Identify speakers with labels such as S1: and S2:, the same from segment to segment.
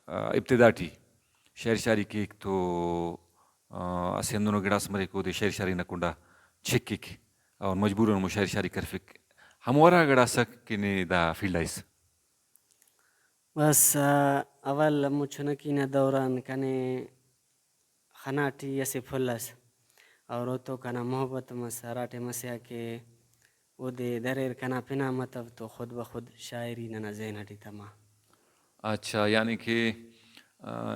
S1: ابتدا ٹی شعر شاعری کیک تو اسہ ہندنو گڑاس مریک اودے شعر شاعری نا کنڈا چھکک اور مجبوراً ہمو شعر شاعری کرفک ہمورا گڑاسک کہ نے دا فیلڈائس
S2: بس اول ہمو چُنکی نا دوران کنے خنا ٹی اسہ پھل اس اور اوتو کنا محبت مس ہرا ٹائم سے آ کہ اودے دریر کنا پنا متو تو خود بخود شاعری ننا ذہن ٹی تما.
S1: اچھا یعنی کہ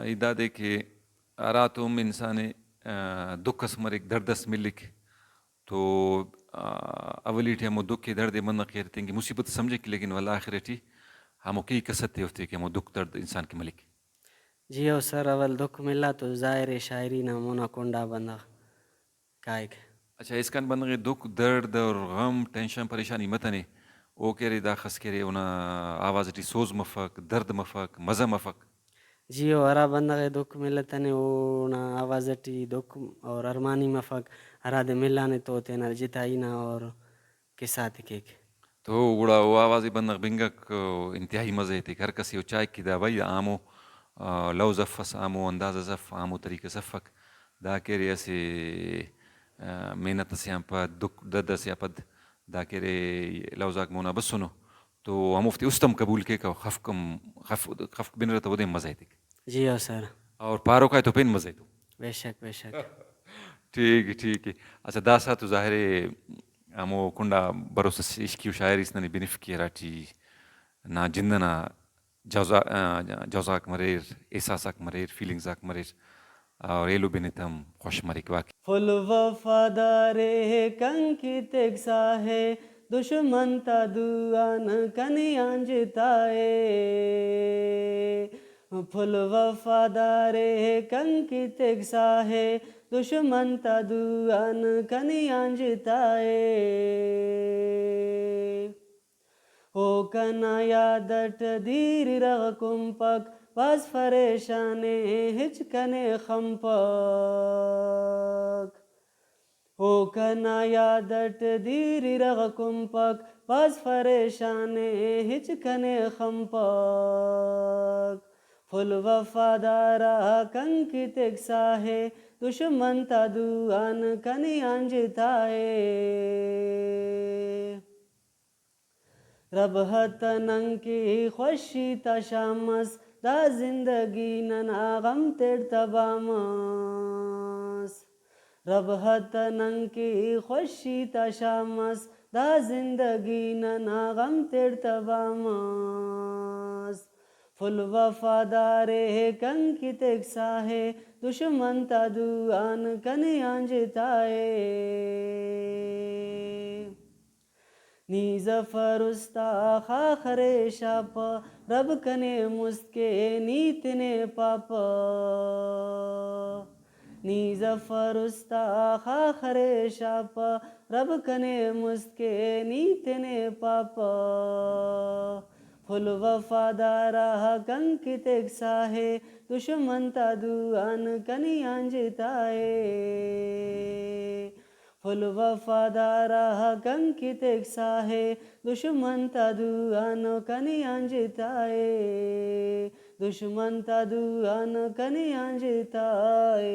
S1: ای دادے کہ ہراتم انسانے دکھس مریک دردس ملک تو اولی ٹی ہمو دکھ دردے بندغ کہ تینکہ مصیبت سمجھک لیکن ولدا آخر ٹی ہمو کی کسر تے اوفتے کہ ہمو دکھ درد انسان کہ ملک.
S2: جیو سر اول دکھ ملا تو ظاہر ہے شاعری نا مونا کنڈا بندغ کائک.
S1: اچھا اسکان بندغے دکھ درد اور غم ٹینشن پریشانی متنے او کہ داخس کہ اونا آواز ٹی سوز مفک درد مفک مزہ مفک.
S2: جیو ہرا بندغے دکھ ملتنے اونا آواز ٹی دکھ اور ارمانی مفک ہرادے ملانے تو تینا جتائی نا اور قصہ تے کیک.
S1: تو گڑا او آوازی بندغ بنگک انتہائی مزہ ایتک ہر کسے او چائک کہ دا بھئی آمو لوز افس آمو انداز اف آمو طریقہ افک دا کہ اسہ محنت سے آن پد دکھ درد سے آ پد دا کہ لوزاک مونا بسنو تو ہموفتے اُستم قبول کیکہ خفک بنرہ تو اودے مزہ ایتک
S2: جیو سر
S1: اور پاروکائے تو پین مزہ ایتو.
S2: بے شک بے شک.
S1: ٹھیک ٹھیک اچھا داسہ تو ظاہر ہمو کنڈا بروس عشقی شاعریس ننے بنفک ہراٹی نا جند نا جوزاک مریر احساساک مریر فیلنگساک مریر اور ایلو بنت ہم خوش مریک واقعی.
S2: فل وفادارے کنکی تیگساہے دشمن تا دوان کنی آنجتائے فل وفادارے کنکی تیگساہے دشمن تا دوان کنی آنجتائے او کنا یادٹ دیر رغ کمپک باز فریشانے ہچ کنے خمپک او کنا یادٹ دیر رغ کمپک باز فریشانے ہچ کنے خمپک فل وفادارا کنکی تیگساہے دشمن تا دوان کنی آنجتائے رب ہتننگ کی خوشی تا شامس دا زندگی ننا غم تیڑ تبامس رب ہتننگ کی خوشی تا شامس دا زندگی ننا غم تیڑ تبامس فل وفادارے کنکی تیگساہے دشمن تا دوان کنی آنجتائے نی ظفر استا خاخرے شاپ رب کنے مست کے نیتنے پاپ نی ظفر استا خاخرے شاپ رب کنے مست کے نیتنے پاپ فل وفادارا کنکی تیگساہے دشمن تا دوان کنی آنجتائے فل وفادارا کنکی تیگساہے دشمن تا دوان کنی آنجتائے دشمن تا دوان کنی آنجتائے.